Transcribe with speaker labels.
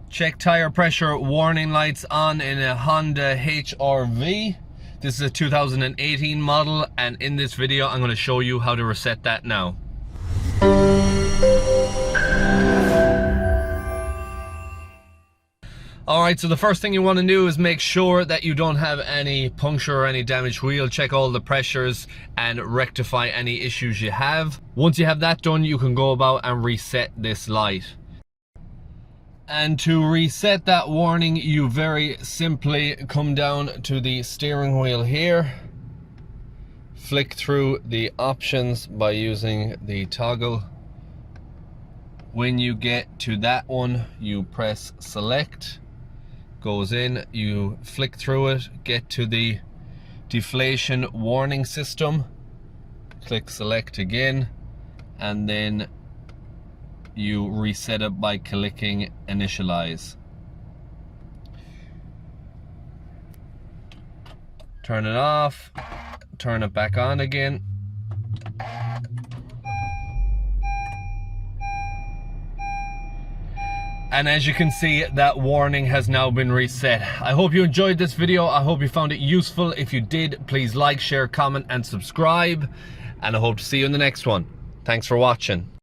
Speaker 1: Check tire pressure warning lights on in a Honda HRV. This is a 2018 model, and in this video I'm going to show you how to reset that now. Alright, so the first thing you want to do is make sure that you don't have any puncture or any damaged wheel. Check all the pressures and rectify any issues you have. Once you have that done, you can go about and reset this light. And to reset that warning, you very simply come down to the steering wheel here, flick through the options by using the toggle. When you get to that one, you press select, goes in, you flick through it, get to the deflation warning system, click select again, and then you reset it by clicking initialize. Turn it off, turn it back on again. And as you can see, that warning has now been reset. I hope you enjoyed this video. I hope you found it useful. If you did, please like, share, comment, and subscribe. And I hope to see you in the next one. Thanks for watching.